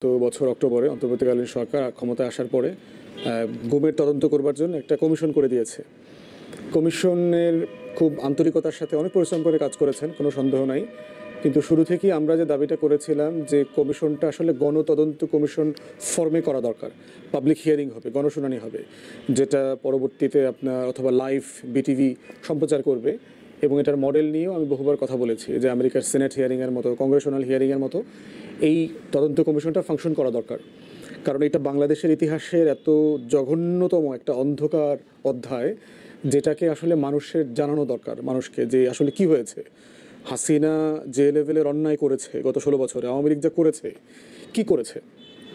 তো বছর অক্টোবরে অন্তর্বর্তীকালীন সরকার ক্ষমতায় আসার পরে গুমের তদন্ত করবার জন্য একটা কমিশন করে দিয়েছে। কমিশনের খুব আন্তরিকতার সাথে অনেক পরিশ্রম করে কাজ করেছেন, কোনো সন্দেহ নাই। কিন্তু শুরু থেকেই আমরা যে দাবিটা করেছিলাম যে কমিশনটা আসলে গণতদন্ত কমিশন ফর্মে করা দরকার, পাবলিক হিয়ারিং হবে, গণশুনানি হবে, যেটা পরবর্তীতে আপনার অথবা লাইভ বিটিভি সম্প্রচার করবে। এবং এটার মডেল নিয়েও আমি বহুবার কথা বলেছি যে আমেরিকার সিনেট হিয়ারিংয়ের মতো, কংগ্রেশনাল হিয়ারিংয়ের মতো এই তদন্ত কমিশনটা ফাংশন করা দরকার। কারণ এটা বাংলাদেশের ইতিহাসের এত জঘন্যতম একটা অন্ধকার অধ্যায়, যেটাকে আসলে মানুষের জানানো দরকার, মানুষকে যে আসলে কি হয়েছে। হাসিনা যে লেভেলের অন্যায় করেছে গত 16 বছরে, আওয়ামী লীগ যা করেছে, কি করেছে।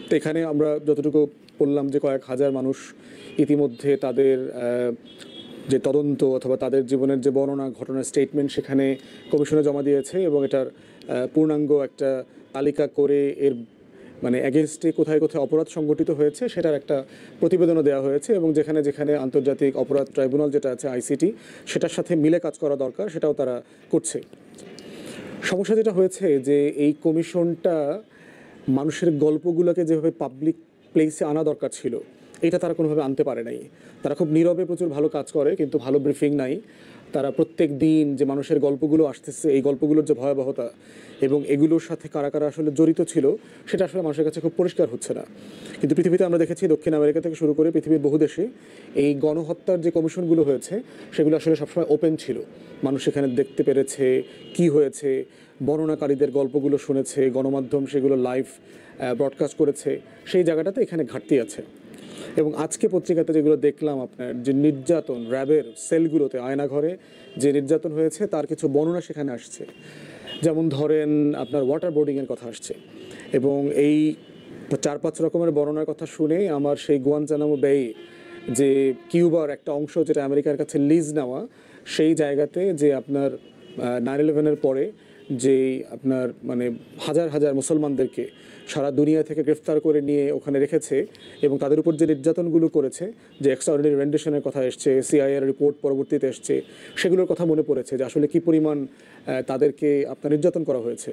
তো এখানে আমরা যতটুকু বললাম যে কয়েক হাজার মানুষ ইতিমধ্যে তাদের যে তদন্ত অথবা তাদের জীবনের যে বর্ণনা, ঘটনার স্টেটমেন্ট সেখানে কমিশনে জমা দিয়েছে এবং এটার পূর্ণাঙ্গ একটা তালিকা করে এর মানে অ্যাগেনস্টে কোথায় কোথায় অপরাধ সংগঠিত হয়েছে সেটার একটা প্রতিবেদনও দেওয়া হয়েছে। এবং যেখানে যেখানে আন্তর্জাতিক অপরাধ ট্রাইব্যুনাল যেটা আছে আইসিটি, সেটার সাথে মিলে কাজ করা দরকার, সেটাও তারা করছে। সমস্যা যেটা হয়েছে যে এই কমিশনটা মানুষের গল্পগুলোকে যেভাবে পাবলিক প্লেসে আনা দরকার ছিল, এটা তারা কোনোভাবে আনতে পারে নাই। তারা খুব নীরবে প্রচুর ভালো কাজ করে, কিন্তু ভালো ব্রিফিং নাই। তারা প্রত্যেক দিন যে মানুষের গল্পগুলো আসতেছে, এই গল্পগুলোর যে ভয়াবহতা এবং এগুলোর সাথে কারা কারা আসলে জড়িত ছিল, সেটা আসলে মানুষের কাছে খুব পরিষ্কার হচ্ছে না। কিন্তু পৃথিবীতে আমরা দেখেছি, দক্ষিণ আমেরিকা থেকে শুরু করে পৃথিবীর বহু দেশে এই গণহত্যার যে কমিশনগুলো হয়েছে সেগুলো আসলে সবসময় ওপেন ছিল। মানুষ সেখানে দেখতে পেরেছে কি হয়েছে, বর্ণনাকারীদের গল্পগুলো শুনেছে, গণমাধ্যম সেগুলো লাইভ ব্রডকাস্ট করেছে। সেই জায়গাটাতে এখানে ঘাটতি আছে। এবং আজকে পত্রিকাতে যেগুলো দেখলাম আপনার, যে নির্যাতন র্যাবের সেলগুলোতে, আয়নাঘরে যে নির্যাতন হয়েছে তার কিছু বর্ণনা সেখানে আসছে। যেমন ধরেন আপনার ওয়াটার বোর্ডিংয়ের কথা আসছে। এবং এই 4-5 রকমের বর্ণনার কথা শুনে আমার সেই গুয়ান্তানামো বে, যে কিউবার একটা অংশ যেটা আমেরিকার কাছে লিজ নেওয়া, সেই জায়গাতে যে আপনার 9/11-এর পরে যে আপনার মানে হাজার হাজার মুসলমানদেরকে সারা দুনিয়া থেকে গ্রেফতার করে নিয়ে ওখানে রেখেছে এবং তাদের উপর যে নির্যাতনগুলো করেছে, যে এক্সট্রাঅর্ডিনারি রেন্ডেশনের কথা এসছে, সিআইএর রিপোর্ট পরবর্তীতে এসছে, সেগুলোর কথা মনে পড়েছে যে আসলে কী পরিমাণ তাদেরকে আপনার নির্যাতন করা হয়েছে।